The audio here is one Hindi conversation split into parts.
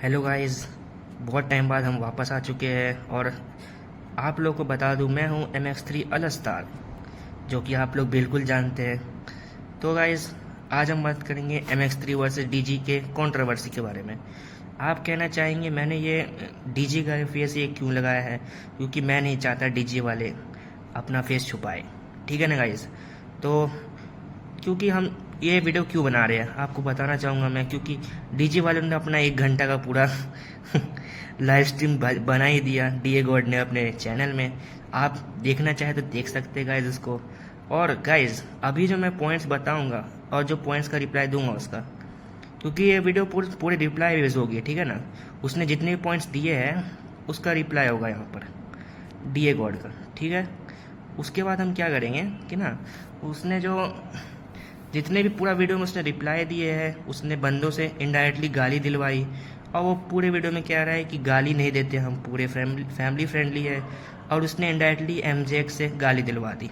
Hello guys. बहुत टाइम बाद हम वापस आ चुके हैं और आप लोग को बता दूं, मैं हूं MX3 अलस्तार, जो कि आप लोग बिल्कुल जानते हैं। तो गाइस, आज हम बात करेंगे MX3 वर्सेस DG के कंट्रोवर्सी के बारे में। आप कहना चाहेंगे मैंने ये DG का फेस ये क्यों लगाया है, क्योंकि मैं नहीं चाहता DG वाले अपना फेस छुपाए। ठीक है ना गाइस? तो क्योंकि हम ये वीडियो क्यों बना रहे हैं आपको बताना चाहूँगा मैं, क्योंकि डीजे वालों ने अपना 1 घंटा का पूरा लाइव स्ट्रीम बना ही दिया डीए गॉड ने अपने चैनल में। आप देखना चाहे तो देख सकते हैं गाइज उसको। और गाइज, अभी जो मैं पॉइंट्स बताऊंगा और जो पॉइंट्स का रिप्लाई दूंगा उसका, क्योंकि ये वीडियो पूरे रिप्लाई बेस होगी, ठीक है ना। उसने जितने भी पॉइंट्स दिए हैं उसका रिप्लाई होगा यहाँ पर डीए गॉड का, ठीक है। उसके बाद हम क्या करेंगे कि ना, उसने जो जितने भी पूरा वीडियो में उसने रिप्लाई दिए हैं, उसने बंदों से इनडायरेक्टली गाली दिलवाई। और वो पूरे वीडियो में कह रहा है कि गाली नहीं देते, हम पूरे फैमिली फ्रेंडली है। और उसने इनडायरेक्टली MJX से गाली दिलवा दी।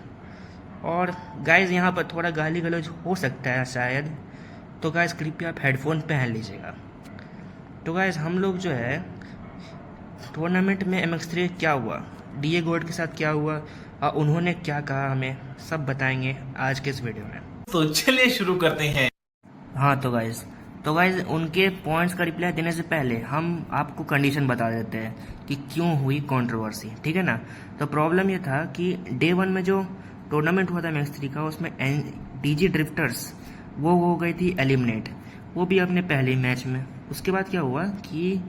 और गाइज, यहाँ पर थोड़ा गाली गलौज हो सकता है शायद, तो गाइज कृपया आप हेडफोन पहन लीजिएगा। तो गाइज, हम लोग जो है टूर्नामेंट में MX3 क्या हुआ, डीए गोल्ड के साथ क्या हुआ और उन्होंने क्या कहा, हमें सब बताएंगे आज के इस वीडियो में। तो चलिए शुरू करते हैं। हाँ, तो गाइज उनके पॉइंट्स का रिप्लाई देने से पहले हम आपको कंडीशन बता देते हैं कि क्यों हुई कंट्रोवर्सी, ठीक है ना। तो प्रॉब्लम ये था कि डे 1 में जो टूर्नामेंट हुआ था MX3 का, उसमें DG ड्रिफ्टर्स वो हो गई थी एलिमिनेट, वो भी अपने पहले ही मैच में। उसके बाद क्या हुआ कि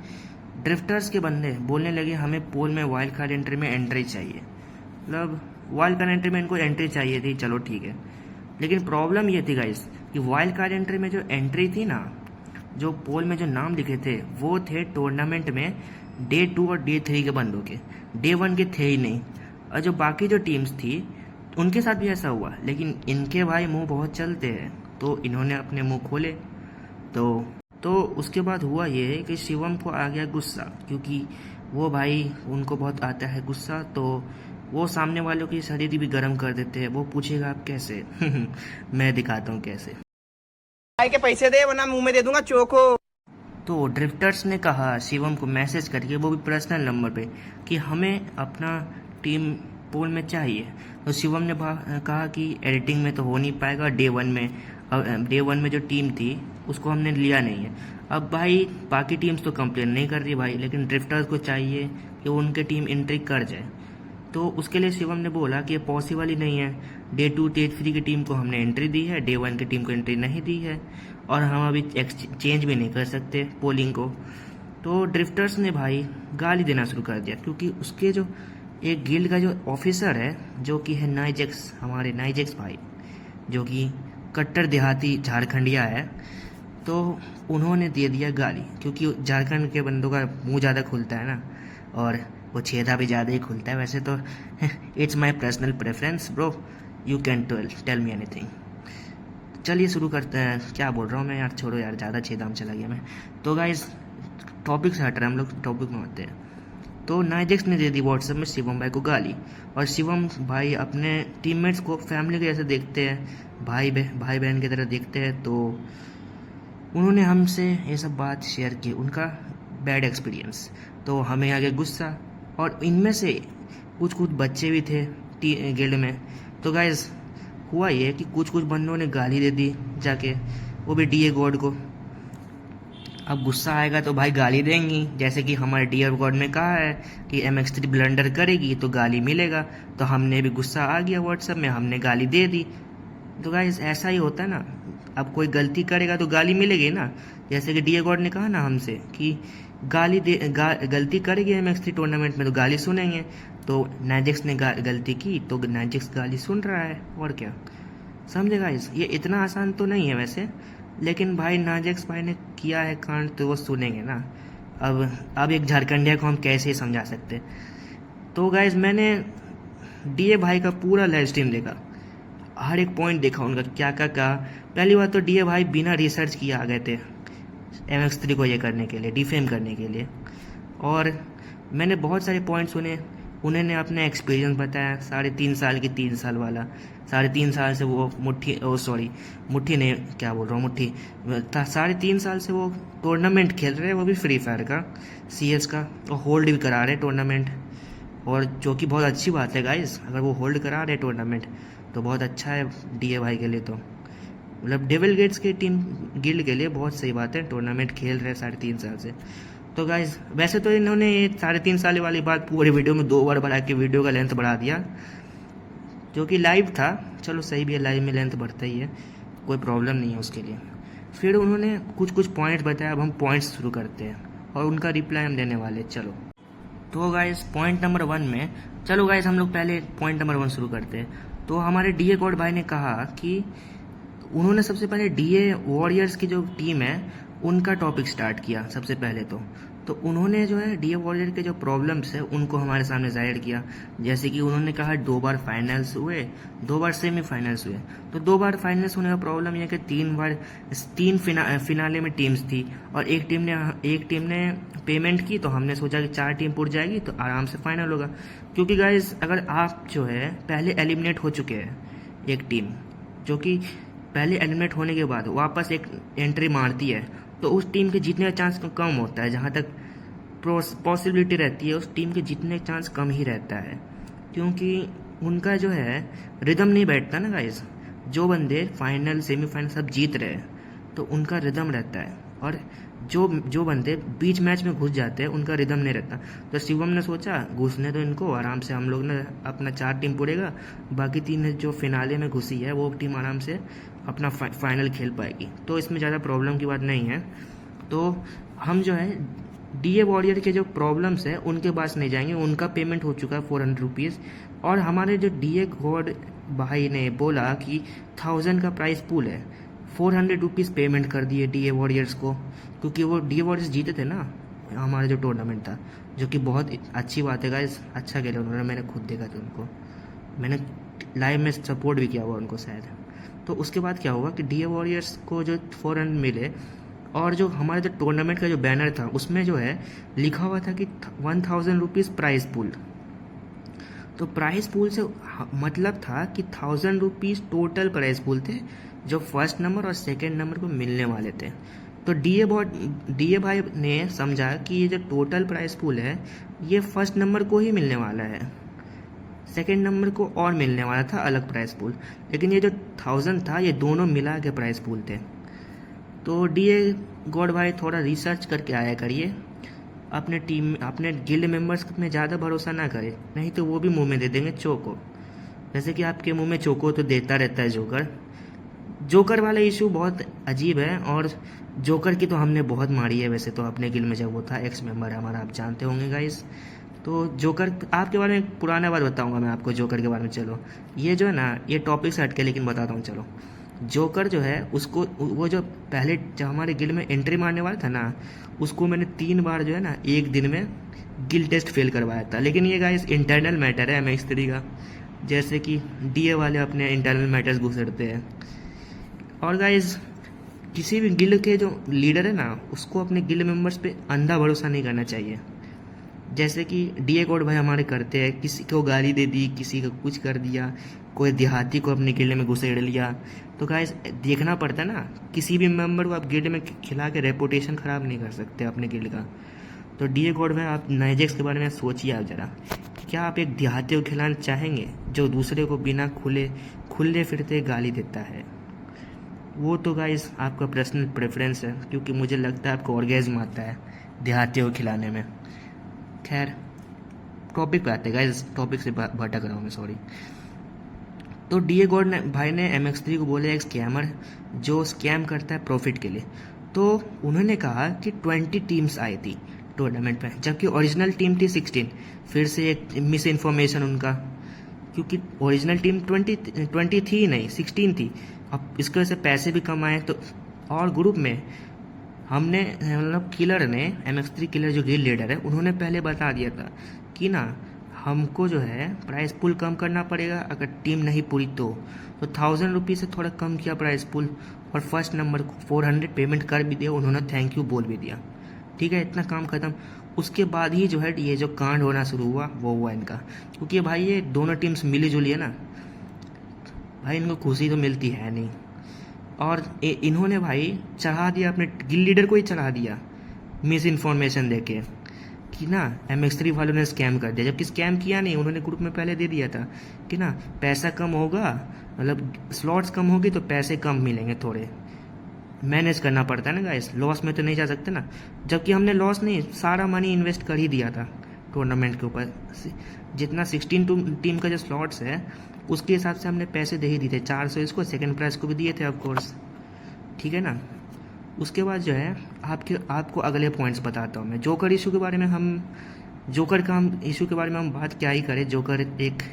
ड्रिफ्टर्स के बंदे बोलने लगे हमें पोल में वाइल्ड कार्ड एंट्री में एंट्री चाहिए, मतलब वाइल्ड कार्ड एंट्री में इनको एंट्री चाहिए थी, चलो ठीक है। लेकिन प्रॉब्लम ये थी गाइस कि वाइल्ड कार्ड एंट्री में जो एंट्री थी ना, जो पोल में जो नाम लिखे थे वो थे टूर्नामेंट में डे 2 और डे 3 के बंदों के, डे 1 के थे ही नहीं। और जो बाकी जो टीम्स थी उनके साथ भी ऐसा हुआ, लेकिन इनके भाई मुंह बहुत चलते हैं, तो इन्होंने अपने मुंह खोले। तो उसके बाद हुआ ये कि शिवम को आ गया गुस्सा, क्योंकि वो भाई उनको बहुत आता है गुस्सा, तो वो सामने वालों की शरीर भी गर्म कर देते हैं। वो पूछेगा आप कैसे मैं दिखाता हूँ कैसे। भाई के पैसे दे वरना मुंह में दे दूंगा चोको। तो ड्रिफ्टर्स ने कहा शिवम को मैसेज करके, वो भी पर्सनल नंबर पे, कि हमें अपना टीम पोल में चाहिए। तो शिवम ने कहा कि एडिटिंग में तो हो नहीं पाएगा, डे वन में जो टीम थी उसको हमने लिया नहीं है। अब भाई बाकी टीम्स तो कंप्लेन नहीं कर रही भाई, लेकिन ड्रिफ्टर्स को चाहिए कि उनके टीम एंट्री कर जाए। तो उसके लिए शिवम ने बोला कि ये पॉसिबल ही नहीं है, डे 2 डे 3 की टीम को हमने एंट्री दी है, डे 1 की टीम को एंट्री नहीं दी है, और हम अभी चेंज भी नहीं कर सकते पोलिंग को। तो ड्रिफ्टर्स ने भाई गाली देना शुरू कर दिया, क्योंकि उसके जो एक गिल्ड का जो ऑफिसर है, जो कि है नाइजेक्स, हमारे नाइजेक्स भाई, जो कि कट्टर देहाती झारखंडिया है, तो उन्होंने दे दिया गाली, क्योंकि झारखंड के बंदों का मुंह ज़्यादा खुलता है ना, और वो छेदा भी ज़्यादा ही खुलता है वैसे तो। It's my personal preference bro, you can tell me anything. चलिए शुरू करते हैं। क्या बोल रहा हूँ मैं यार, छोड़ो यार, ज़्यादा छेदाम चला गया मैं। तो गाइस, टॉपिक से हट रहे हैं हम लोग, टॉपिक में आते हैं। तो नाइजेक्स ने दे दी व्हाट्सएप में शिवम भाई को गाली, और शिवम भाई अपने टीममेट्स को फैमिली के जैसे देखते हैं, भाई बहन की तरह देखते हैं। तो उन्होंने हमसे ये सब बात शेयर की, उनका बैड एक्सपीरियंस। तो हमें आ गया गुस्सा, और इनमें से कुछ बच्चे भी थे गिल्ड में। तो गाइज, हुआ ये कि कुछ बंदों ने गाली दे दी जाके, वो भी डीए गॉड को। अब गुस्सा आएगा तो भाई गाली देंगी, जैसे कि हमारे डीए गॉड ने कहा है कि MX3 ब्लंडर करेगी तो गाली मिलेगा। तो हमने भी गुस्सा आ गया व्हाट्सएप में, हमने गाली दे दी। तो गाइज, ऐसा ही होता है ना, अब कोई गलती करेगा तो गाली मिलेगी ना। जैसे कि डीए गॉड ने कहा ना हमसे कि गलती करेगी MX3 टूर्नामेंट में तो गाली सुनेंगे। तो नाइजेक्स ने गलती की तो नाइजेक्स गाली सुन रहा है, और क्या। समझे गाइस, ये इतना आसान तो नहीं है वैसे, लेकिन भाई नाइजेक्स भाई ने किया है कांड तो वो सुनेंगे ना। अब एक झारखंडिया को हम कैसे समझा सकते। तो गाइस, मैंने डीए भाई का पूरा लाइव स्ट्रीम देखा, हर एक पॉइंट देखा उनका, क्या क्या कहा। पहली बात तो डीए भाई बिना रिसर्च किए आ गए थे MX3 को ये करने के लिए, डिफेम करने के लिए। और मैंने बहुत सारे पॉइंट सुने उन्होंने अपना एक्सपीरियंस बताया 3.5 साल की 3 साल वाला। 3.5 साल से वो मुट्ठी ने क्या बोल रहा हूँ, मुट्ठी 3.5 साल से वो टूर्नामेंट खेल रहे हैं, वो भी फ्री फायर का, CS का, और होल्ड भी करा रहे टूर्नामेंट। और जो कि बहुत अच्छी बात है गाइस, अगर वो होल्ड करा रहे टूर्नामेंट तो बहुत अच्छा है DA भाई के लिए। तो मतलब डेविल गेट्स की टीम गिल्ड के लिए बहुत सही बात है, टूर्नामेंट खेल रहे हैं 3.5 साल से। तो गाइस वैसे तो इन्होंने ये 3.5 साल वाली बात पूरे वीडियो में 2 बार बढ़ा के वीडियो का लेंथ बढ़ा दिया, जो कि लाइव था। चलो सही भी है, लाइव में लेंथ बढ़ता ही है, कोई प्रॉब्लम नहीं है उसके लिए। फिर उन्होंने कुछ पॉइंट्स बताया, अब हम पॉइंट्स शुरू करते हैं और उनका रिप्लाई हम देने वाले। चलो तो गाइस पॉइंट नंबर 1 में, चलो गाइस हम लोग पहले पॉइंट नंबर 1 शुरू करते हैं। तो हमारे DA गॉड भाई ने कहा कि उन्होंने सबसे पहले DA वॉरियर्स की जो टीम है उनका टॉपिक स्टार्ट किया सबसे पहले। तो उन्होंने जो है DA वॉरियर के जो प्रॉब्लम्स है उनको हमारे सामने जाहिर किया। जैसे कि उन्होंने कहा 2 बार फाइनल्स हुए, 2 बार सेमीफाइनल्स हुए। तो 2 बार फाइनल्स होने का प्रॉब्लम यह कि 3 फिनाले में टीम्स थी और एक टीम ने पेमेंट की। तो हमने सोचा कि 4 टीम पुट जाएगी तो आराम से फाइनल होगा। क्योंकि गाइज अगर आप जो है पहले एलिमिनेट हो चुके हैं, एक टीम जो कि पहले एलिमिनेट होने के बाद वापस एक एंट्री मारती है, तो उस टीम के जीतने का चांस कम होता है। जहाँ तक पॉसिबिलिटी रहती है, उस टीम के जीतने का चांस कम ही रहता है, क्योंकि उनका जो है रिदम नहीं बैठता ना गाइस। जो बंदे फाइनल सेमीफाइनल सब जीत रहे हैं तो उनका रिदम रहता है, और जो बंदे बीच मैच में घुस जाते हैं उनका रिदम नहीं रहता। तो शिवम ने सोचा घुसने तो इनको, आराम से हम लोग ने अपना 4 टीम पुड़ेगा, बाकी 3 जो फिनाले में घुसी है वो टीम आराम से अपना फाइनल खेल पाएगी। तो इसमें ज़्यादा प्रॉब्लम की बात नहीं है। तो हम जो है DA वॉरियर के जो प्रॉब्लम्स है उनके पास नहीं जाएंगे, उनका पेमेंट हो चुका है 400 रुपीज़। और हमारे जो DA गॉड भाई ने बोला कि 1000 का प्राइस पूल है, 400 रुपीज़ पेमेंट कर दिए DA वॉरियर्स को, क्योंकि वो DA वॉरियर्स जीते थे ना हमारा जो टूर्नामेंट था, जो कि बहुत अच्छी बात है गाइस। अच्छा खेले उन्होंने, मैंने खुद देखा था उनको, मैंने लाइव में सपोर्ट भी किया हुआ उनको शायद। तो उसके बाद क्या हुआ कि DA वॉरियर्स को जो 400 मिले, और जो हमारे जो टूर्नामेंट का जो बैनर था उसमें जो है लिखा हुआ था कि 1000 रुपीज़ प्राइस पूल। तो प्राइस पूल से मतलब था कि 1000 रुपीज़ टोटल प्राइस पूल थे, जो फर्स्ट नंबर और सेकेंड नंबर को मिलने वाले थे। तो DA भाई ने समझा कि ये जो टोटल प्राइस पूल है ये फर्स्ट नंबर को ही मिलने वाला है, सेकेंड नंबर को और मिलने वाला था अलग प्राइस पूल, लेकिन ये जो 1000 था ये दोनों मिला के प्राइस पूल थे। तो DA गॉड भाई थोड़ा रिसर्च करके आया करिए, अपने गिल्ड मेंबर्स में ज़्यादा भरोसा ना करें, नहीं तो वो भी मुंह में दे देंगे चोको। जैसे कि आपके मुंह में चोको तो देता रहता है जोकर वाला इशू बहुत अजीब है। और जोकर की तो हमने बहुत मारी है वैसे तो अपने गिल्ड में, जब वो था एक्स मेंबर है हमारा, आप जानते होंगे गाइस। तो जोकर आपके बारे में पुराना बात बताऊंगा मैं आपको जोकर के बारे में। चलो ये जो है ना, ये टॉपिक से हटके लेकिन बताता हूँ। चलो जोकर जो है उसको, वो जो पहले जब हमारे गिल्ड में एंट्री मारने वाला था ना, उसको मैंने 3 बार जो है ना एक दिन में गिल्ड टेस्ट फेल करवाया था। लेकिन ये गाइस इंटरनल मैटर है MX3 का, जैसे कि DA वाले अपने इंटरनल मैटर्स घुसड़ते हैं। और गाइस किसी भी गिल्ड के जो लीडर है ना, उसको अपने गिल्ड मेंबर्स पे अंधा भरोसा नहीं करना चाहिए, जैसे कि DA गॉड भाई हमारे करते हैं। किसी को गाली दे दी, किसी को कुछ कर दिया, कोई देहाती को अपने गिल्ड में घुसेड़ लिया। तो गाइस देखना पड़ता है ना, किसी भी मेंबर को आप गिल्ड में खिला के रेपुटेशन ख़राब नहीं कर सकते अपने गिल्ड का। तो DA गॉड भाई आप नाइजेक्स के बारे में सोचिए आप ज़रा, क्या आप एक देहाती को खिलाना चाहेंगे जो दूसरे को बिना खुले फिरते गाली देता है? वो तो गाइस आपका पर्सनल प्रेफरेंस है, क्योंकि मुझे लगता है आपको ऑर्गेज्म आता है देहाती को खिलाने में। खैर टॉपिक पे आते हैं गाइस, टॉपिक से भटक रहा हूँ मैं, सॉरी। तो DA गॉड भाई ने MX3 को बोले एक स्कैमर जो स्कैम करता है प्रॉफिट के लिए। तो उन्होंने कहा कि 20 टीम्स आई थी टूर्नामेंट में, जबकि ओरिजिनल टीम थी 16। फिर से एक मिस इन्फॉर्मेशन उनका, क्योंकि ओरिजिनल टीम 20 थी नहीं, 16 थी। अब इसकी वजह से पैसे भी कम आए। तो और ग्रुप में हमने मतलब किलर ने, MX3 किलर जो गिल्ड लीडर है, उन्होंने पहले बता दिया था कि ना हमको जो है प्राइस पुल कम करना पड़ेगा अगर टीम नहीं पूरी तो 1000 रुपीज़ से थोड़ा कम किया प्राइस पुल, और फर्स्ट नंबर को 400 पेमेंट कर भी दिया उन्होंने, थैंक यू बोल भी दिया। ठीक है, इतना काम खत्म। उसके बाद ही जो है ये जो कांड होना शुरू हुआ वो हुआ इनका, क्योंकि भाई ये दोनों टीम्स मिली जुली है ना, भाई इनको खुशी तो मिलती है नहीं। और इन्होंने भाई चढ़ा दिया, अपने गिल लीडर को ही चढ़ा दिया मिस इन्फॉर्मेशन देके कि ना MX3 वालों ने स्कैम कर दिया, जबकि स्कैम किया नहीं, उन्होंने ग्रुप में पहले दे दिया था कि ना पैसा कम होगा, मतलब स्लॉट्स कम होगी तो पैसे कम मिलेंगे, थोड़े मैनेज करना पड़ता है ना गाइस, लॉस में तो नहीं जा सकते ना। जबकि हमने लॉस नहीं, सारा मनी इन्वेस्ट कर ही दिया था टूर्नामेंट के ऊपर। जितना 16 टीम का जो स्लॉट्स है उसके हिसाब से हमने पैसे दे ही दिए थे, 400 इसको, सेकंड प्राइज को भी दिए थे ऑफकोर्स, ठीक है ना। उसके बाद जो है आपको अगले पॉइंट्स बताता हूँ मैं। जोकर इशू के बारे में इशू के बारे में हम बात क्या ही करें। जोकर एक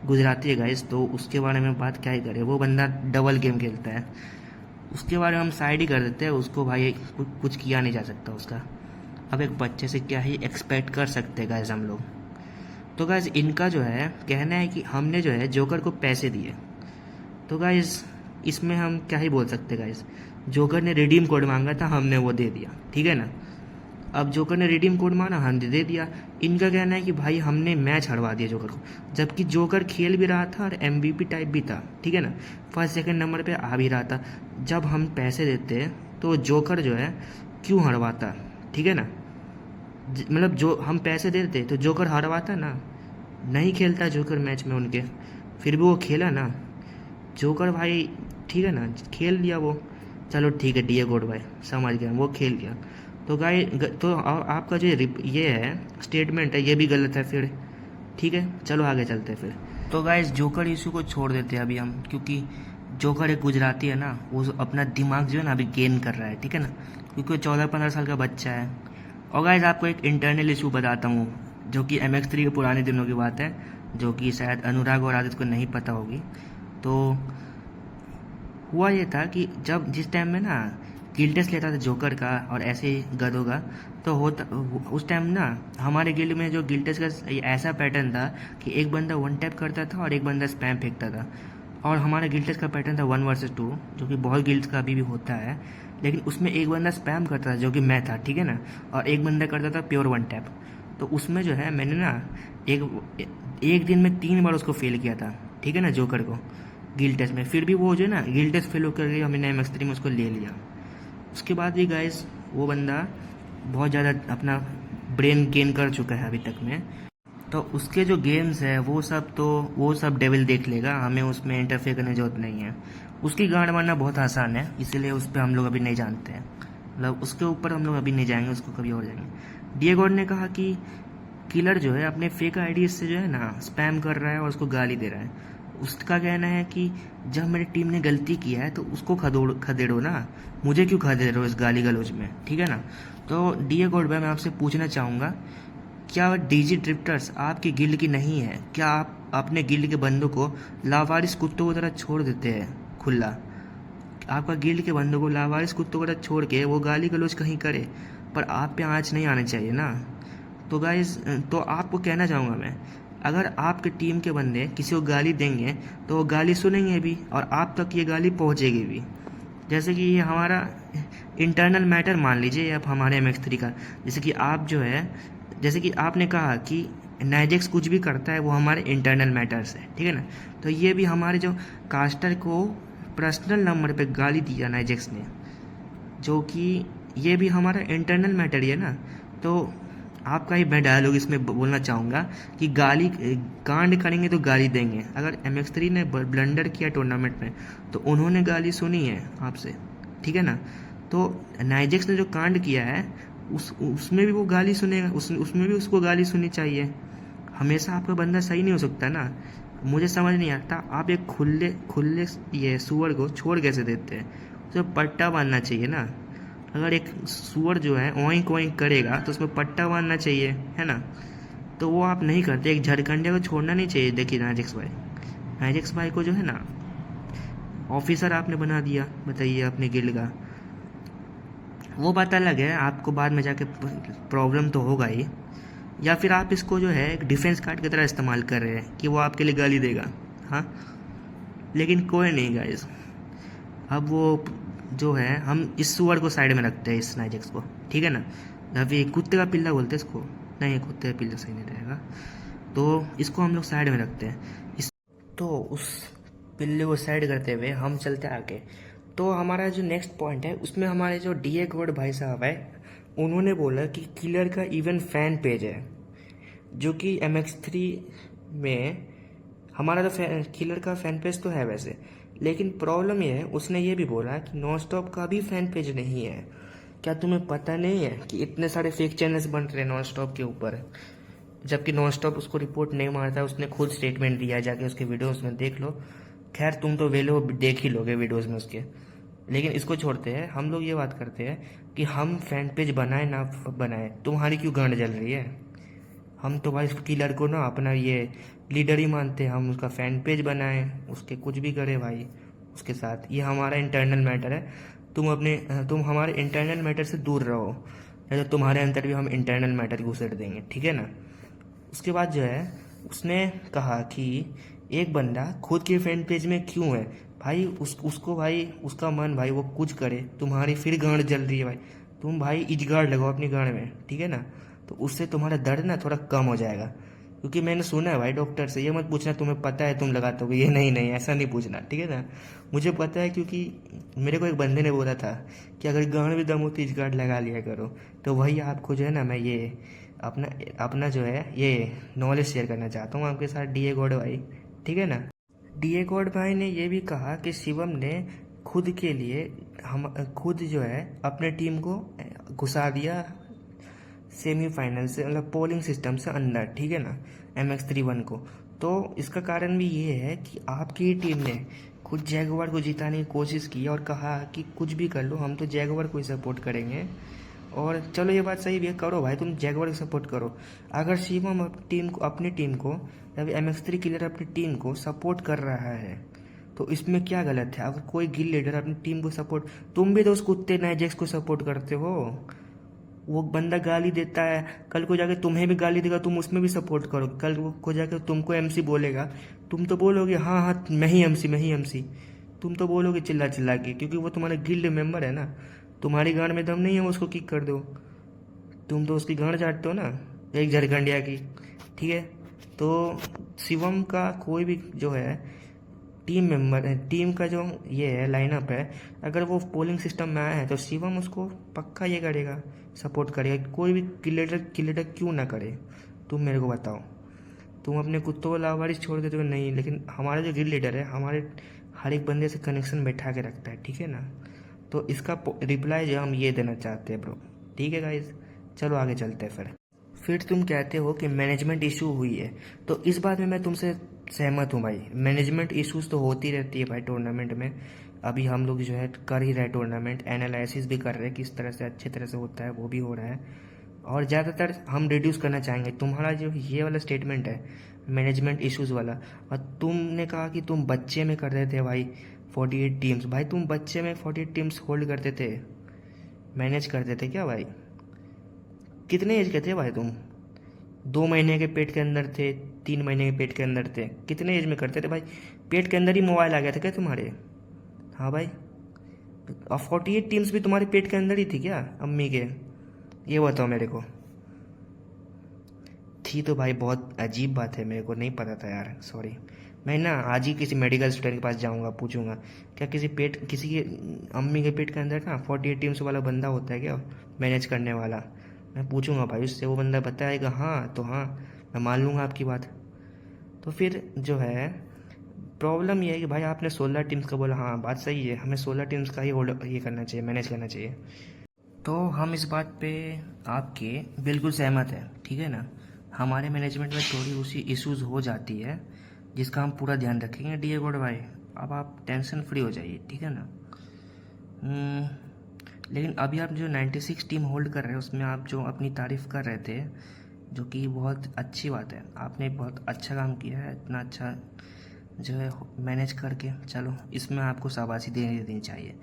गुजराती है गाइस, तो उसके बारे में बात क्या ही करें, वो बंदा डबल गेम खेलता है, उसके बारे में हम साइड ही कर देते हैं उसको, भाई कुछ किया नहीं जा सकता उसका। अब एक बच्चे से क्या ही एक्सपेक्ट कर सकते हैं गाइस हम लोग। तो गाइस इनका जो है कहना है कि हमने जो है जोकर को पैसे दिए, तो गाइस इसमें हम क्या ही बोल सकते हैं गाइस। जोकर ने रिडीम कोड मांगा था, हमने वो दे दिया, ठीक है ना। अब जोकर ने रिडीम कोड मांगा, हमने दे दिया। इनका कहना है कि भाई हमने मैच हरवा दिया जोकर को, जबकि जोकर खेल भी रहा था और MVP टाइप भी था, ठीक है ना, फर्स्ट सेकंड नंबर पे आ भी रहा था। जब हम पैसे देते तो जोकर जो है क्यों हरवाता, ठीक है ना। मतलब जो हम पैसे देते तो जोकर हरवाता ना, नहीं खेलता जोकर मैच में उनके, फिर भी वो खेला ना जोकर भाई, ठीक है ना, खेल लिया वो, चलो ठीक है डीए गोड भाई समझ गया, वो खेल गया। तो तो आपका जो ये है स्टेटमेंट है ये भी गलत है फिर, ठीक है, चलो आगे चलते हैं फिर। तो गाइस जोकर इशू को छोड़ देते हैं अभी हम, क्योंकि जोकर एक गुजराती है ना, वो अपना दिमाग जो है ना अभी गेन कर रहा है, ठीक है ना, क्योंकि वो 14-15 साल का बच्चा है। और गाइस आपको एक इंटरनल इशू बताता हूँ, जो कि MX3 के पुराने दिनों की बात है, जो कि शायद अनुराग और आदित्य को नहीं पता होगी। तो हुआ ये था कि जिस टाइम में ना गिल्ड टेस्ट लेता था जोकर का और ऐसे ही गधों का, तो होता उस टाइम ना हमारे गिल्ड में जो गिल्ड टेस्ट का ऐसा पैटर्न था कि एक बंदा 1 टैप करता था और एक बंदा स्पैम फेंकता था। और हमारा गिल्ड टेस्ट का पैटर्न था 1 वर्सेस 2, जो कि बहुत गिल्ड्स का अभी भी होता है, लेकिन उसमें एक बंदा स्पैम करता था जो कि मैं था, ठीक है ना, और एक बंदा करता था प्योर 1 टैप। तो उसमें जो है मैंने ना एक दिन में 3 बार उसको फेल किया था, ठीक है ना, जोकर को गिल्ड टेस्ट में। फिर भी वो जो है ना गिल्ड टेस्ट फेल होकर गई, हमने MX3 में उसको ले लिया। उसके बाद भी गाइस वो बंदा बहुत ज़्यादा अपना ब्रेन गेन कर चुका है अभी तक में, तो उसके जो गेम्स है वो सब डेविल देख लेगा, हमें उसमें इंटरफेयर करने की जरूरत नहीं है। उसकी गांड मारना बहुत आसान है, इसीलिए उस पर हम लोग अभी नहीं जानते हैं, मतलब उसके ऊपर हम लोग अभी नहीं जाएंगे, उसको कभी और जाएंगे। डिएगो ने कहा कि किलर जो है अपने फेक आईडी से जो है ना स्पैम कर रहा है और उसको गाली दे रहा है। उसका कहना है कि जब मेरी टीम ने गलती किया है तो उसको खदेड़ो ना, मुझे क्यों खदेड़ो इस गाली गलौज में, ठीक है ना। तो डिएगो भाई मैं आपसे पूछना चाहूँगा, क्या डीजी ड्रिफ्टर्स आपकी गिल्ड की नहीं है? क्या आप अपने गिल्ड के बंदों को लावारिस कुत्तों की तरह छोड़ देते हैं खुला? आपका गिल्ड के बंदों को लावारिस कुत्तों की तरह छोड़ के वो गाली गलौज कहीं करे, पर आप पे आँच नहीं आनी चाहिए ना। तो गाइस तो आपको कहना चाहूँगा मैं, अगर आपके टीम के बंदे किसी को गाली देंगे तो वो गाली सुनेंगे भी और आप तक ये गाली पहुँचेगी भी। जैसे कि ये हमारा इंटरनल मैटर मान लीजिए आप हमारे MX3 का, जैसे कि आपने कहा कि नाइजेक्स कुछ भी करता है वो हमारे इंटरनल मैटर्स है, ठीक है ना। तो ये भी हमारे जो कास्टर को पर्सनल नंबर पे गाली दिया नाइजेक्स ने, जो कि ये भी हमारा इंटरनल मैटर ही है ना। तो आपका ही मैं डायलॉग इसमें बोलना चाहूँगा कि गाली कांड करेंगे तो गाली देंगे। अगर MX3 ने ब्लंडर किया टूर्नामेंट में तो उन्होंने गाली सुनी है आपसे, ठीक है ना। तो नाइजेक्स ने जो कांड किया है उसमें भी वो गाली सुनेगा, उसमें भी उसको गाली सुननी चाहिए। हमेशा आपका बंदा सही नहीं हो सकता ना। मुझे समझ नहीं आता आप एक खुले ये सुअर को छोड़ कैसे देते हैं, उसे पट्टा बांधना चाहिए ना। अगर एक सुअर जो है ओइंक ओइंक करेगा तो उसमें पट्टा बांधना चाहिए, है ना। तो वो आप नहीं करते, एक झरखंडे को छोड़ना नहीं चाहिए। देखिए नाइजेक्स भाई को जो है ना ऑफिसर आपने बना दिया, बताइए अपने गिल्ड का। वो बात अलग है, आपको बाद में जाके प्रॉब्लम तो होगा ही, या फिर आप इसको जो है एक डिफेंस कार्ड की तरह इस्तेमाल कर रहे हैं कि वो आपके लिए गाली देगा, हाँ। लेकिन कोई नहीं गाइस, अब वो जो है हम इस सुअर को साइड में रखते हैं, इस नाइजेक्स को, ठीक है ना। अभी कुत्ते का पिल्ला बोलते हैं इसको, नहीं कुत्ते का पिल्ला सही नहीं रहेगा, तो इसको हम लोग साइड में रखते हैं। तो उस पिल्ले को साइड करते हुए हम चलते आगे। तो हमारा जो नेक्स्ट पॉइंट है उसमें हमारे जो डीए गॉड भाई साहब है, उन्होंने बोला कि किलर का इवन फैन पेज है, जो कि MX3 में हमारा तो किलर का फैन पेज तो है वैसे, लेकिन प्रॉब्लम ये है उसने ये भी बोला कि नॉन स्टॉप का भी फैन पेज नहीं है। क्या तुम्हें पता नहीं है कि इतने सारे फेक चैनल्स बन रहे हैं नॉन स्टॉप के ऊपर, जबकि नॉन स्टॉप उसको रिपोर्ट नहीं मारता। उसने खुद स्टेटमेंट दिया, जाके उसके वीडियोस में देख लो। खैर तुम तो वेलो देख ही लोगे वीडियोस में उसके, लेकिन इसको छोड़ते हैं। हम लोग ये बात करते हैं कि हम फैन पेज बनाए ना बनाए, तुम्हारी क्यों गांड जल रही है। हम तो भाई किलर को ना अपना ये लीडर ही मानते हैं, हम उसका फैन पेज बनाए, उसके कुछ भी करे भाई उसके साथ, ये हमारा इंटरनल मैटर है। तुम हमारे इंटरनल मैटर से दूर रहो, नहीं तो तुम्हारे अंदर भी हम इंटरनल मैटर घुसेड़ देंगे, ठीक है ना। उसके बाद जो है उसने कहा कि एक बंदा खुद के फैन पेज में क्यों है भाई, उसको भाई उसका मन भाई वो कुछ करे, तुम्हारी फिर गांड जल रही है भाई। तुम भाई इजगार्ड लगाओ अपनी गांड में, ठीक है ना, तो उससे तुम्हारा दर्द ना थोड़ा कम हो जाएगा। क्योंकि मैंने सुना है भाई डॉक्टर से, ये मत पूछना तुम्हें पता है तुम लगाते हो, ये नहीं नहीं ऐसा नहीं पूछना, ठीक है ना। मुझे पता है क्योंकि मेरे को एक बंदे ने बोला था कि अगर गांड में दम हो तो इजगार्ड लगा लिया करो। तो वही आपको जो है ना, मैं ये अपना अपना जो है ये नॉलेज शेयर करना चाहता हूँ आपके साथ डीए गॉड भाई, ठीक है ना। डीए गॉड भाई ने ये भी कहा कि शिवम ने खुद के लिए हम खुद जो है अपने टीम को घुसा दिया सेमीफाइनल से, मतलब पोलिंग सिस्टम से अंदर, ठीक है ना, MX31 को। तो इसका कारण भी ये है कि आपकी ही टीम ने खुद जैगवार को जिताने की कोशिश की और कहा कि कुछ भी कर लो हम तो जैगवार को ही सपोर्ट करेंगे। और चलो ये बात सही भी है, करो भाई तुम जैगवार को सपोर्ट करो। अगर शिवम अपनी टीम को या MX3 किलर अपनी टीम को सपोर्ट कर रहा है तो इसमें क्या गलत है। अगर कोई गिल लीडर अपनी टीम को सपोर्ट, तुम भी तो उस कुत्ते नाइजेक्स को सपोर्ट करते हो, वो बंदा गाली देता है, कल को जाके तुम्हें भी गाली देगा, तुम उसमें भी सपोर्ट करो। कल को जाके तुमको MC बोलेगा, तुम तो बोलोगे हाँ हाँ मैं ही MC, तुम तो बोलोगे चिल्ला चिल्ला के, क्योंकि वो तुम्हारा गिल्ड मेंबर है ना। तुम्हारी गांड में दम नहीं है उसको किक कर दो, तुम तो उसकी गांड चाटते हो ना, एक झारखंडिया की, ठीक है। तो शिवम का कोई भी जो है टीम मेंबर है, टीम का जो ये है लाइनअप है, अगर वो पोलिंग सिस्टम में आया है तो शिवम उसको पक्का ये करेगा, सपोर्ट करेगा। कोई भी किलेटर क्यों ना करे, तुम मेरे को बताओ। तुम अपने कुत्तों को लावारिस छोड़ देते हो नहीं, लेकिन हमारा जो गिल्ड लीडर है हमारे हर एक बंदे से कनेक्शन बैठा के रखता है, ठीक है ना। तो इसका रिप्लाई जो हम ये देना चाहते हैं ब्रो, ठीक है गाइज। चलो आगे चलते हैं। फिर तुम कहते हो कि मैनेजमेंट इशू हुई है, तो इस बात में मैं तुमसे सहमत हूँ भाई। मैनेजमेंट इश्यूज तो होती रहती है भाई टूर्नामेंट में। अभी हम लोग जो है कर ही रहे टूर्नामेंट, एनालिसिस भी कर रहे हैं किस तरह से अच्छी तरह से होता है, वो भी हो रहा है। और ज़्यादातर हम रिड्यूस करना चाहेंगे। तुम्हारा जो ये वाला स्टेटमेंट है मैनेजमेंट इश्यूज़ वाला, और तुमने कहा कि तुम बच्चे में कर रहे थे भाई 48 टीम्स, भाई तुम बच्चे में 48 टीम्स होल्ड करते थे, मैनेज करते थे क्या भाई। कितने एज के थे भाई तुम, 2 महीने के पेट के अंदर थे, 3 महीने के पेट के अंदर थे, कितने एज में करते थे भाई। पेट के अंदर ही मोबाइल आ गया था क्या तुम्हारे। हाँ भाई, और 48 टीम्स भी तुम्हारे पेट के अंदर ही थी क्या अम्मी के, ये बताओ मेरे को। थी तो भाई बहुत अजीब बात है, मेरे को नहीं पता था यार, सॉरी। मैं ना आज ही किसी मेडिकल स्टूडेंट के पास जाऊंगा, पूछूंगा क्या किसी की अम्मी के पेट के अंदर ना 48 टीम्स वाला बंदा होता है क्या मैनेज करने वाला। मैं पूछूंगा भाई उससे, वो बंदा बताएगा हाँ तो हाँ, मैं मान लूँगा आपकी बात। तो फिर जो है प्रॉब्लम ये है कि भाई आपने 16 टीम्स का बोला, हाँ बात सही है, हमें 16 टीम्स का ही ये करना चाहिए, मैनेज करना चाहिए। तो हम इस बात पे आपके बिल्कुल सहमत हैं, ठीक है ना। हमारे मैनेजमेंट में थोड़ी उसी इश्यूज हो जाती है जिसका हम पूरा ध्यान रखेंगे डीए गॉड भाई। अब आप टेंशन फ्री हो जाइए, ठीक है ना। लेकिन अभी आप जो 96 टीम होल्ड कर रहे हैं उसमें आप जो अपनी तारीफ़ कर रहे थे, जो कि बहुत अच्छी बात है, आपने बहुत अच्छा काम किया है, इतना अच्छा जो है मैनेज करके, चलो इसमें आपको शाबाशी देनी चाहिए।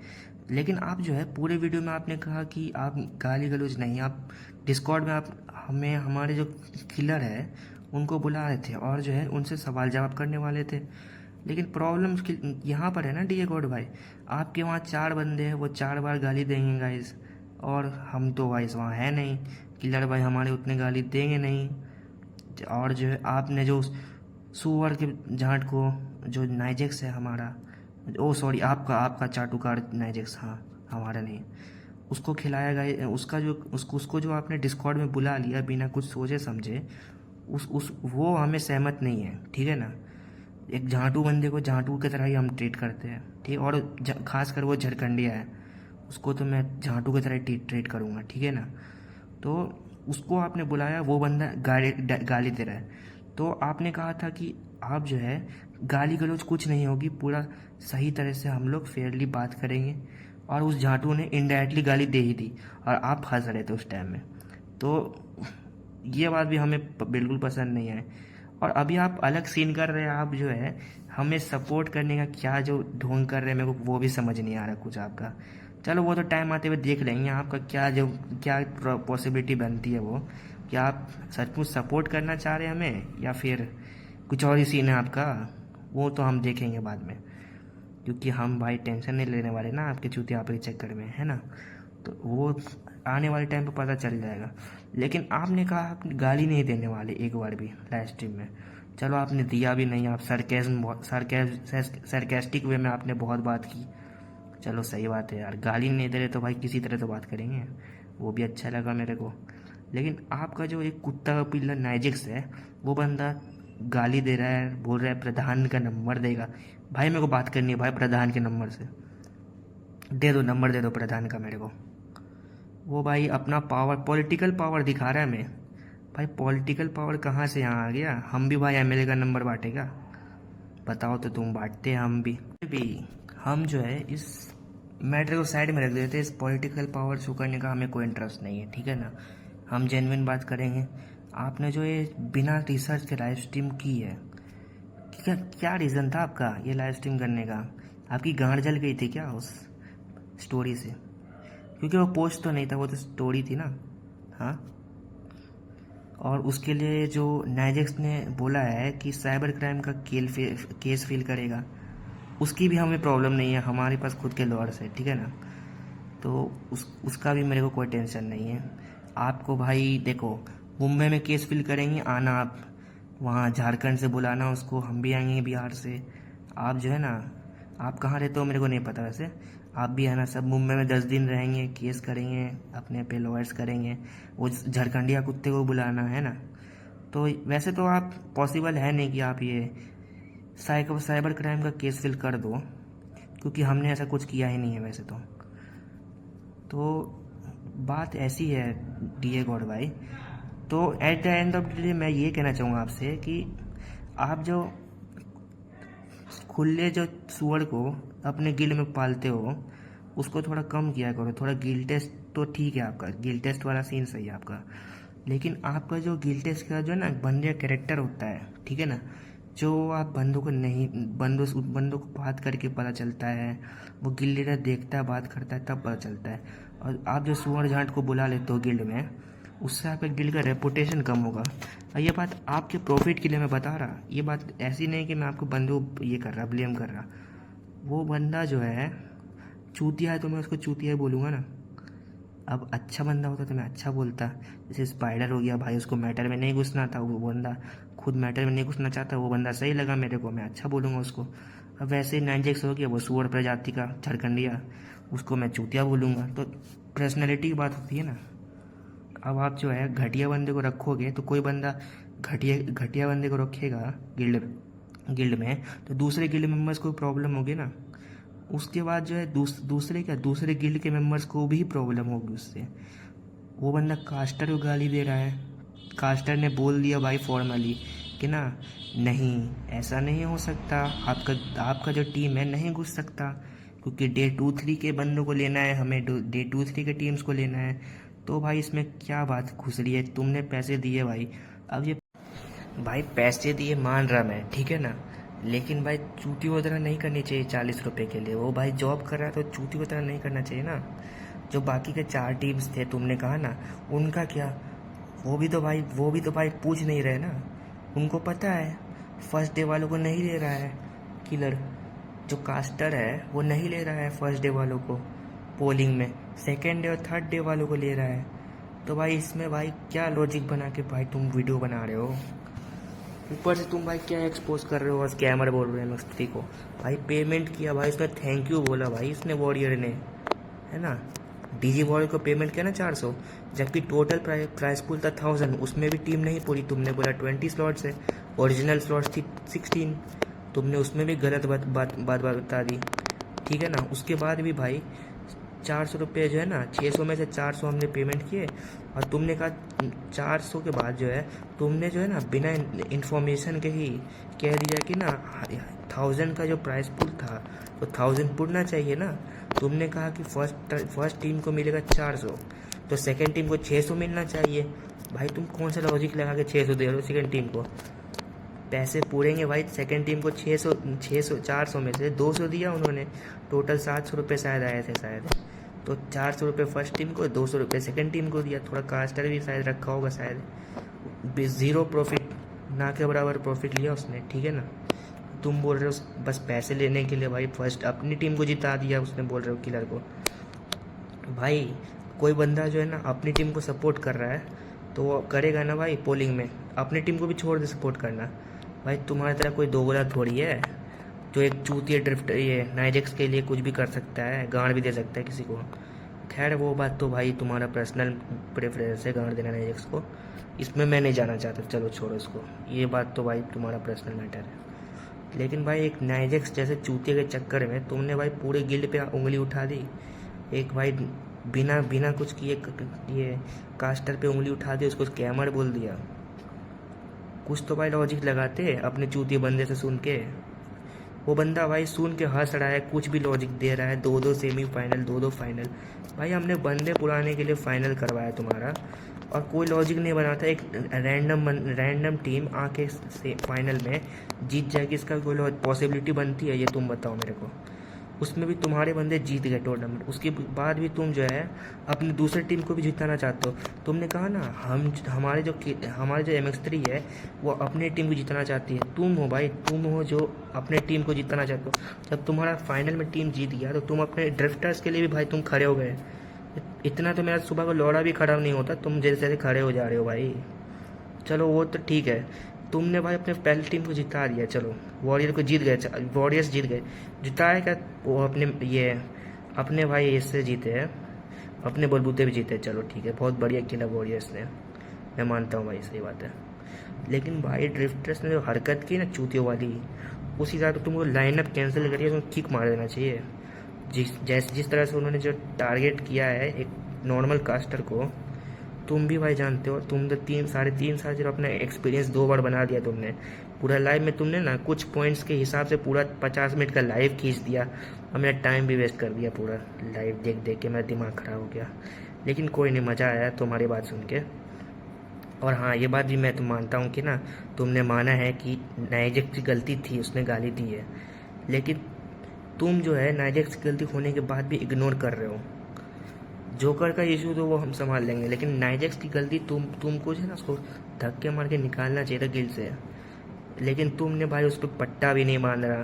लेकिन आप जो है पूरे वीडियो में आपने कहा कि आप गाली गलौज नहीं, आप डिस्कॉर्ड में आप हमारे जो किलर है उनको बुला रहे थे और जो है उनसे सवाल जवाब करने वाले थे। लेकिन प्रॉब्लम यहाँ पर है ना डीए गॉड भाई, आपके वहाँ 4 बंदे हैं, वो 4 बार गाली देंगे गाइस, और हम तो भाई वहाँ है नहीं, किलर भाई हमारे उतने गाली देंगे नहीं। और जो है आपने जो सुअर के जाट को, जो नाइजेक्स है हमारा, ओ सॉरी आपका चाटुकार नाइजेक्स, हाँ हमारा नहीं, उसको खिलाया गया, उसका जो उसको जो आपने डिस्कॉर्ड में बुला लिया बिना कुछ सोचे समझे, उस वो हमें सहमत नहीं है, ठीक है ना। एक झांटू बंदे को झांटू की तरह ही हम ट्रीट करते हैं, ठीक। और खासकर वो झारखंडिया है, उसको तो मैं झांटू की तरह ट्रीट करूँगा, ठीक है ना। तो उसको आपने बुलाया, वो बंदा गाली दे रहा है, तो आपने कहा था कि आप जो है गाली गलौज कुछ नहीं होगी, पूरा सही तरह से हम लोग फेयरली बात करेंगे। और उस झाटू ने इनडायरेक्टली गाली दे ही दी और आप फंस रहे थे उस टाइम में। तो ये बात भी हमें बिल्कुल पसंद नहीं है। और अभी आप अलग सीन कर रहे हैं, आप जो है हमें सपोर्ट करने का क्या जो ढोंग कर रहे हैं, मेरे को वो भी समझ नहीं आ रहा कुछ आपका। चलो वो तो टाइम आते हुए देख लेंगे, आपका क्या पॉसिबिलिटी बनती है वो, क्या आप सचमुच सपोर्ट करना चाह रहे हैं हमें या फिर कुछ और ही सीन है आपका, वो तो हम देखेंगे बाद में। क्योंकि हम भाई टेंशन नहीं लेने वाले ना आपके चूतिया के चक्कर में, है ना। तो वो आने वाले टाइम पे पता चल जाएगा। लेकिन आपने कहा आप गाली नहीं देने वाले एक बार भी लाइव स्ट्रीम में। चलो आपने दिया भी नहीं, आप सरकेस्टिक वे में आपने बहुत बात की। चलो सही बात है यार, गाली नहीं दे रहे तो भाई किसी तरह तो बात करेंगे, वो भी अच्छा लगा मेरे को। लेकिन आपका जो एक कुत्ता का पिल्ला नाइजेक्स है, वो बंदा गाली दे रहा है, बोल रहा है प्रधान का नंबर देगा। भाई मेरे को बात करनी है भाई प्रधान के नंबर से, दे दो नंबर, दे दो प्रधान का मेरे को। वो भाई अपना पावर, पॉलिटिकल पावर दिखा रहा है मैं। भाई पॉलिटिकल पावर कहाँ से यहाँ आ गया, हम भी भाई एमएलए का नंबर बांटेगा, बताओ तो तुम बांटते हैं हम भी हम जो है इस मैटर को साइड में रख देते हैं। इस पॉलिटिकल पावर शो करने का हमें कोई इंटरेस्ट नहीं है, ठीक है ना। हम जेन्युइन बात करेंगे। आपने जो ये बिना रिसर्च के लाइव स्ट्रीम की है, क्या रीज़न था आपका ये लाइव स्ट्रीम करने का? आपकी गांड जल गई थी क्या उस स्टोरी से? क्योंकि वो पोस्ट तो नहीं था, वो तो स्टोरी थी ना, हाँ। और उसके लिए जो नाइजेक्स ने बोला है कि साइबर क्राइम का केस फिल करेगा, उसकी भी हमें प्रॉब्लम नहीं है, हमारे पास खुद के लॉयर्स है, ठीक है ना। तो उसका भी मेरे को कोई टेंशन नहीं है। आपको भाई देखो, मुंबई में केस फिल करेंगे, आना आप वहाँ, झारखंड से बुलाना उसको, हम भी आएंगे बिहार से। आप जो है ना, आप कहाँ रहते हो मेरे को नहीं पता वैसे, आप भी है ना, सब मुंबई में 10 दिन रहेंगे, केस करेंगे, अपने पे लॉयर्स करेंगे, वो झारखंडिया कुत्ते को बुलाना है ना। तो वैसे तो आप पॉसिबल है नहीं कि आप ये साइबर क्राइम का केस फिल कर दो, क्योंकि हमने ऐसा कुछ किया ही नहीं है वैसे तो बात ऐसी है डीए गॉड भाई। तो at the end of the day मैं ये कहना चाहूँगा आपसे कि आप जो खुले जो सुअर को अपने गिल्ड में पालते हो, उसको थोड़ा कम किया करो। थोड़ा गिल टेस्ट तो ठीक है, आपका गिल टेस्ट वाला सीन सही है आपका, लेकिन आपका जो गिल टेस्ट का जो है ना बंदे का कैरेक्टर होता है, ठीक है ना, जो आप बंदों को बात करके पता चलता है, वो गिल्ड लीडर देखता है, बात करता है, तब पता चलता है। और आप जो सुअर झांट को बुला लेते हो गिल्ड में, उससे आपके गिल्ड का रेपुटेशन कम होगा। और ये बात आपके प्रॉफिट के लिए मैं बता रहा, ये बात ऐसी नहीं कि मैं आपको बंदों ये कर रहा, ब्लेम कर रहा। वो बंदा जो है चूतिया है तो मैं उसको चूतिया ही बोलूँगा ना। अब अच्छा बंदा होता तो मैं अच्छा बोलता, जैसे स्पाइडर हो गया भाई, उसको मैटर में नहीं घुसना था, वो बंदा खुद मैटर में नहीं घुसना चाहता, वो बंदा सही लगा मेरे को, मैं अच्छा बोलूँगा उसको। अब वैसे ही नाइजेक्स हो गया, वो सुअर प्रजाति का झारखंडिया, उसको मैं चूतिया बोलूँगा। तो पर्सनैलिटी की बात होती है ना। अब आप जो है घटिया बंदे को रखोगे तो कोई बंदा घटिया बंदे को रखेगा गिल्ड में, तो दूसरे गिल्ड मेंबर्स को प्रॉब्लम होगी ना। उसके बाद जो है दूसरे गिल्ड के मेंबर्स को भी प्रॉब्लम होगी उससे। वो बंदा कास्टर को गाली दे रहा है, कास्टर ने बोल दिया भाई फॉर्मली कि ना नहीं ऐसा नहीं हो सकता, आपका जो टीम है नहीं घुस सकता, क्योंकि डे 2-3 के बंदों को लेना है, हमें डे 2-3 के टीम्स को लेना है। तो भाई इसमें क्या बात घुस रही है, तुमने पैसे दिए भाई। अब ये भाई पैसे दिए मान रहा मैं, ठीक है ना, लेकिन भाई चूती वगैरह नहीं करनी चाहिए 40 रुपये के लिए। वो भाई जॉब कर रहा है तो चूती वगैरह नहीं करना चाहिए ना। जो बाकी के 4 टीम्स थे तुमने कहा ना, उनका क्या, वो भी तो भाई पूछ नहीं रहे ना। उनको पता है फर्स्ट डे वालों को नहीं ले रहा है किलर, जो कास्टर है वो नहीं ले रहा है फर्स्ट डे वालों को पोलिंग में, सेकेंड डे और थर्ड डे वालों को ले रहा है। तो भाई इसमें भाई क्या लॉजिक बना के भाई तुम वीडियो बना रहे हो? ऊपर से तुम भाई क्या एक्सपोज कर रहे हो, स्कैमर बोल रहे हो MX3 को। भाई पेमेंट किया भाई, उसने थैंक यू बोला भाई इसने, वॉरियर ने, है ना। डीजी वॉरियर को पेमेंट किया ना 400, जबकि टोटल प्राइस पूल था 1000, उसमें भी टीम नहीं पूरी। तुमने बोला 20 स्लॉट्स है, ओरिजिनल स्लॉट्स थी 16, तुमने उसमें भी गलत बात बता दी, ठीक है ना। उसके बाद भी भाई 400 रुपये जो है ना, 600 में से 400 हमने पेमेंट किए, और तुमने कहा 400 के बाद जो है तुमने जो है ना बिना इन्फॉर्मेशन के ही कह दिया कि ना 1000 का जो प्राइस पुल था तो 1000 पुरना चाहिए ना। तुमने कहा कि फर्स्ट टीम को मिलेगा 400, तो सेकंड टीम को 600 मिलना चाहिए। भाई तुम कौन सा लॉजिक लगा के 600 दे रहे हो सेकंड टीम को? पैसे पूरेंगे भाई सेकंड टीम को 600 400 में से 200 दिया उन्होंने, टोटल 700 रुपये शायद आए थे शायद। तो 400 रुपये फर्स्ट टीम को, 200 रुपये सेकेंड टीम को दिया। थोड़ा कास्टर भी शायद रखा होगा शायद। ज़ीरो प्रॉफिट, ना के बराबर प्रॉफिट लिया उसने, ठीक है ना। तुम बोल रहे हो बस पैसे लेने के लिए भाई फर्स्ट अपनी टीम को जिता दिया उसने, बोल रहे हो किलर को। भाई कोई बंदा जो है ना अपनी टीम को सपोर्ट कर रहा है तो वो करेगा ना भाई पोलिंग में, अपनी टीम को भी छोड़ दे सपोर्ट करना। भाई तुम्हारी तरह कोई दोगला थोड़ी है जो एक चूतिया ड्रिफ्ट ये नाइजेक्स के लिए कुछ भी कर सकता है, गांड भी दे सकता है किसी को। खैर वो बात तो भाई तुम्हारा पर्सनल प्रेफरेंस है गांड देना नाइजेक्स को, इसमें मैं नहीं जाना चाहता, चलो छोड़ो इसको, ये बात तो भाई तुम्हारा पर्सनल मैटर है। लेकिन भाई एक नाइजेक्स जैसे चूतिया के चक्कर में तुमने भाई पूरे गिल्ड पे उंगली उठा दी। एक भाई बिना कुछ किए ये कास्टर पे उंगली उठा दी, उसको स्कैमर बोल दिया। कुछ तो भाई लॉजिक लगाते अपने चूतिए बंदे से सुन के। वो बंदा भाई सुन के हंस रहा है, कुछ भी लॉजिक दे रहा है, 2-2 सेमीफाइनल 2-2 फाइनल। भाई हमने बंदे पुराने के लिए फाइनल करवाया तुम्हारा, और कोई लॉजिक नहीं बनाता। एक रैंडम टीम आके फाइनल में जीत जाएगी, इसका कोई पॉसिबिलिटी बनती है? ये तुम बताओ मेरे को। उसमें भी तुम्हारे बंदे जीत गए टूर्नामेंट, उसके बाद भी तुम जो है अपनी दूसरी टीम को भी जिताना चाहते हो। तुमने कहा ना हमारे जो MX3 है वो अपनी टीम को जिताना चाहती है। तुम हो भाई, तुम हो जो अपने टीम को जिताना चाहते हो। जब तुम्हारा फाइनल में टीम जीत गया तो तुम अपने ड्रिफ्टर्स के लिए भी भाई तुम खड़े हो गए। इतना तो मेरा सुबह को लौड़ा भी खड़ा नहीं होता, तुम जैसे खड़े हो जा रहे हो भाई। चलो वो तो ठीक है, तुमने भाई अपने पहली टीम को जिता दिया, चलो वॉरियर को जीत गए, वॉरियर्स जीत गए। जिताए क्या वो अपने भाई इससे जीते हैं, अपने बलबूते भी जीते। चलो ठीक है, बहुत बढ़िया खेला वॉरियर्स ने, मैं मानता हूँ भाई, सही बात है। लेकिन भाई ड्रिफ्टर्स ने जो हरकत की ना चूतियों वाली, उस हिसाब से तुमको लाइनअप कैंसिल करिए, उसमें किक मार देना चाहिए। जिस तरह से उन्होंने जो टारगेट किया है एक नॉर्मल कास्टर को, तुम भी भाई जानते हो। तुम तो 3-3.5 साल जब अपना एक्सपीरियंस 2 बार बना दिया तुमने। पूरा लाइव में तुमने ना कुछ पॉइंट्स के हिसाब से पूरा 50 मिनट का लाइव खींच दिया, और मेरा टाइम भी वेस्ट कर दिया पूरा लाइव देख के, मेरा दिमाग खराब हो गया। लेकिन कोई नहीं, मज़ा आया तुम्हारी बात सुन के। और हाँ, ये बात भी मैं तो मानता हूँ कि ना तुमने माना है कि नाइजेक्स की गलती थी, उसने गाली दी है। लेकिन तुम जो है नाइजेक्स की गलती होने के बाद भी इग्नोर कर रहे हो। जोकर का इशू तो वो हम संभाल लेंगे, लेकिन नाइजेक्स की गलती तुमको जो है ना उसको धक्के मार के निकालना चाहिए था गिल्ड से। लेकिन तुमने भाई उस पर पट्टा भी नहीं बांध रहा,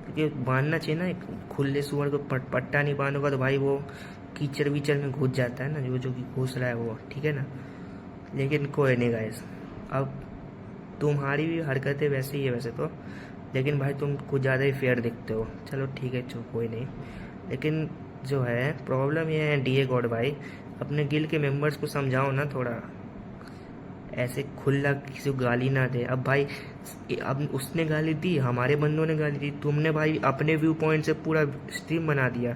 क्योंकि बांधना चाहिए ना। खुले सुअर को पट्टा नहीं बांधोगा तो भाई वो कीचड़ वीचड़ में घुस जाता है ना, जो कि घुस रहा है वो, ठीक है ना। लेकिन कोई नहीं गाइस, अब तुम्हारी भी हरकतें वैसे ही है वैसे तो, लेकिन भाई तुम कुछ ज़्यादा ही फेयर दिखते हो। चलो ठीक है, चलो कोई नहीं। लेकिन जो है प्रॉब्लम ये है डीए गॉड भाई, अपने गिल्ड के मेंबर्स को समझाओ ना थोड़ा, ऐसे खुला किसी को गाली ना दे। अब भाई अब उसने गाली दी, हमारे बंदों ने गाली दी, तुमने भाई अपने व्यू पॉइंट से पूरा स्ट्रीम बना दिया,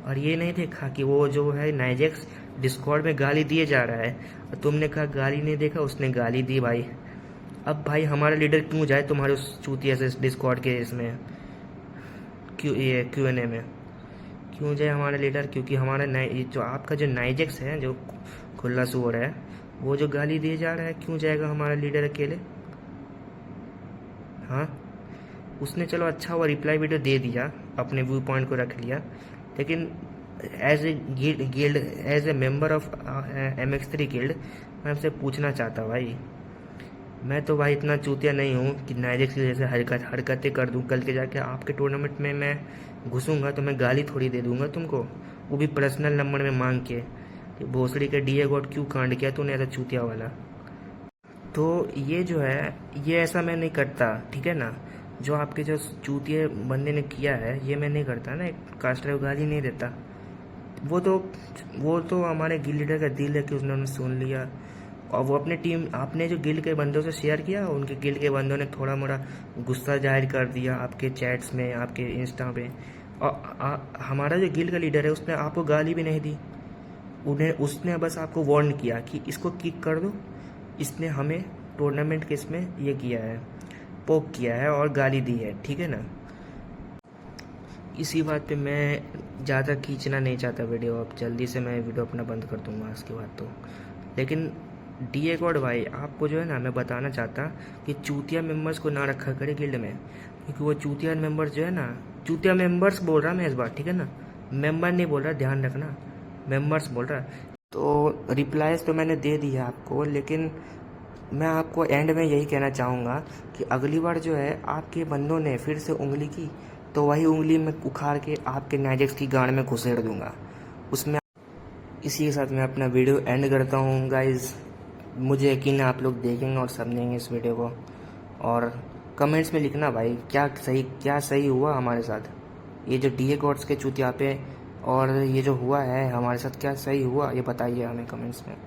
और ये नहीं देखा कि वो जो है नाइजेक्स डिस्कॉर्ड में गाली दिए जा रहा है, और तुमने कहा गाली नहीं देखा, उसने गाली दी भाई। अब भाई हमारा लीडर क्यों जाए तुम्हारे उस चूतिया से डिस्कॉर्ड के इसमें Q&A में क्यों जाए हमारा लीडर? क्योंकि हमारा जो आपका जो नाइजेक्स है, जो खुला सुअर है, वो जो गाली दिए जा रहा है, क्यों जाएगा हमारा लीडर अकेले? हाँ, उसने चलो अच्छा हुआ रिप्लाई वीडियो दे दिया, अपने व्यू पॉइंट को रख लिया, लेकिन as a member of MX3 guild मैं आपसे पूछना चाहता भाई, मैं तो भाई इतना चूतिया नहीं हूँ कि नाइजेक्स की जैसे हरकतें कर दूँ। कल के जाके आपके टूर्नामेंट में मैं घुसूंगा तो मैं गाली थोड़ी दे दूंगा तुमको, वो भी पर्सनल नंबर में मांग के कि भोसड़ी के डीए गॉड क्यों कांड किया तूने ऐसा चूतिया वाला। तो ये जो है ये ऐसा मैं नहीं करता, ठीक है ना। जो आपके जो चूतिए बंदे ने किया है ये मैं नहीं करता ना, एक कास्टर को गाली नहीं देता। वो तो हमारे गिल लीडर का दिल है कि उन्होंने सुन लिया, और वो अपने टीम आपने जो गिल के बंदों से शेयर किया, उनके गिल के बंदों ने थोड़ा मोड़ा गुस्सा जाहिर कर दिया आपके चैट्स में, आपके इंस्टा पे। और हमारा जो गिल का लीडर है उसने आपको गाली भी नहीं दी, उसने बस आपको वार्न किया कि इसको किक कर दो। इसने हमें टूर्नामेंट के इसमें ये किया है, पोक किया है और गाली दी है, ठीक है ना। इसी बात पे मैं ज़्यादा खींचना नहीं चाहता वीडियो, अब जल्दी से मैं वीडियो अपना बंद कर दूंगा उसके बाद तो। लेकिन डीए गॉड भाई आपको जो है ना मैं बताना चाहता कि चूतिया मेंबर्स को ना रखा करे गिल्ड में, क्योंकि वो चूतिया मेंबर्स जो है ना, चूतिया मेंबर्स बोल रहा मैं इस बार, ठीक है ना, मेंबर नहीं बोल रहा, ध्यान रखना, मेंबर्स बोल रहा। तो रिप्लाईज तो मैंने दे दिया आपको, लेकिन मैं आपको एंड में यही कहना चाहूँगा कि अगली बार जो है आपके बंदों ने फिर से उंगली की तो वही उंगली में उखाड़ के आपके नाइजेक्स की गांड में घुसेड़ दूंगा उसमें। इसी के साथ मैं अपना वीडियो एंड करता हूँ गाइज़। मुझे यकीन है आप लोग देखेंगे और समझेंगे इस वीडियो को, और कमेंट्स में लिखना भाई क्या सही हुआ हमारे साथ, ये जो डीए गॉड्स के चूतिया पे और ये जो हुआ है हमारे साथ क्या सही हुआ ये बताइए हमें कमेंट्स में।